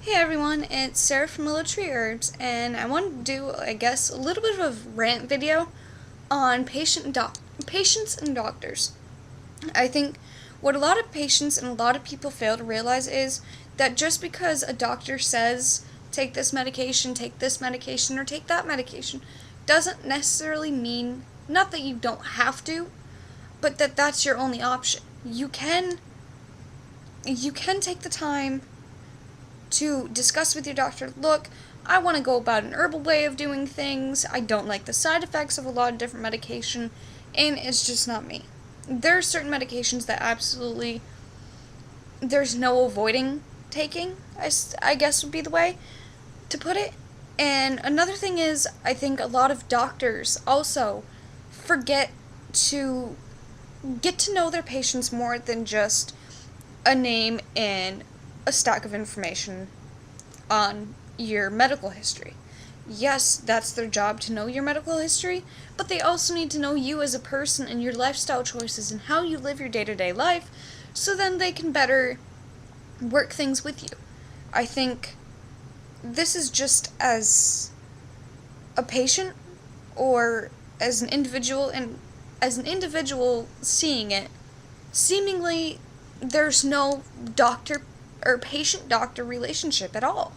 Hey everyone, it's Sarah from Willow Tree Herbs, and I wanted to do, I guess, a little bit of a rant video on patients and doctors. I think what a lot of patients and a lot of people fail to realize is that just because a doctor says, take this medication, or take that medication, doesn't necessarily mean, not that you don't have to, but that that's your only option. You can take the time to discuss with your doctor, look, I want to go about an herbal way of doing things, I don't like the side effects of a lot of different medication, and it's just not me. There are certain medications that absolutely there's no avoiding taking, I guess would be the way to put it. And another thing is, I think a lot of doctors also forget to get to know their patients more than just a name and a stack of information on your medical history. Yes, that's their job to know your medical history, but they also need to know you as a person and your lifestyle choices and how you live your day-to-day life, so then they can better work things with you. I think this is just as a patient or as an individual, and as an individual seeing it, seemingly there's no doctor or patient-doctor relationship at all.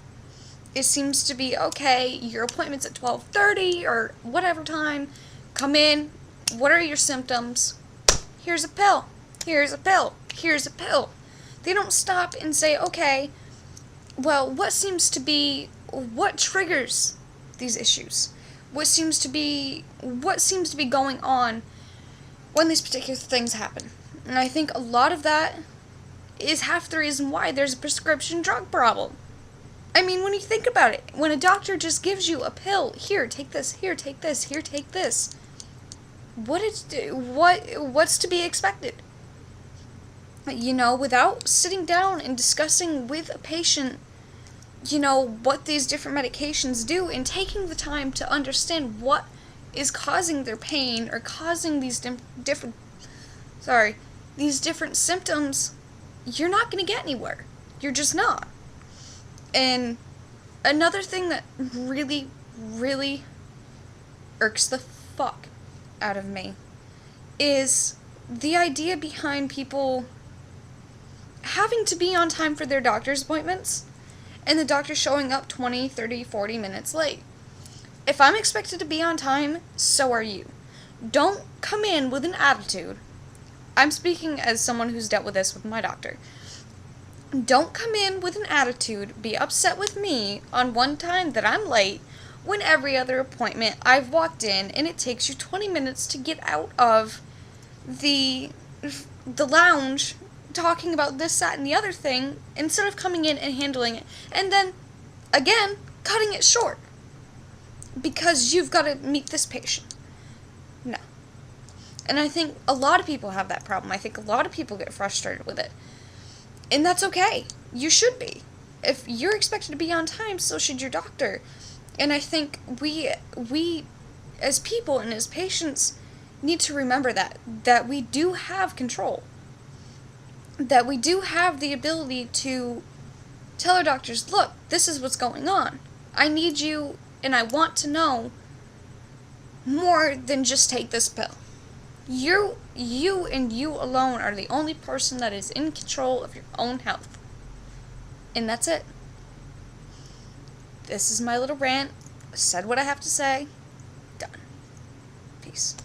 It seems to be, okay, your appointment's at 12:30 or whatever time, come in, what are your symptoms? Here's a pill, here's a pill, here's a pill. They don't stop and say, okay, well, what triggers these issues? What seems to be going on when these particular things happen? And I think a lot of that is half the reason why there's a prescription drug problem. I mean, when you think about it, when a doctor just gives you a pill, here, take this, here, take this, here, take this, what's to be expected? You know, without sitting down and discussing with a patient, you know, what these different medications do, and taking the time to understand what is causing their pain or causing these different symptoms, you're not going to get anywhere. You're just not. And another thing that really, really irks the fuck out of me is the idea behind people having to be on time for their doctor's appointments and the doctor showing up 20, 30, 40 minutes late. If I'm expected to be on time, so are you. Don't come in with an attitude. I'm speaking as someone who's dealt with this with my doctor. Don't come in with an attitude, be upset with me on one time that I'm late, when every other appointment I've walked in and it takes you 20 minutes to get out of the lounge talking about this, that, and the other thing, instead of coming in and handling it, and then, again, cutting it short because you've got to meet this patient. No. And I think a lot of people have that problem. I think a lot of people get frustrated with it. And that's okay. You should be. If you're expected to be on time, so should your doctor. And I think we as people and as patients need to remember that we do have control. That we do have the ability to tell our doctors, look, this is what's going on. I need you and I want to know more than just take this pill. You and you alone are the only person that is in control of your own health. And that's it. This is my little rant. I said what I have to say. Done. Peace.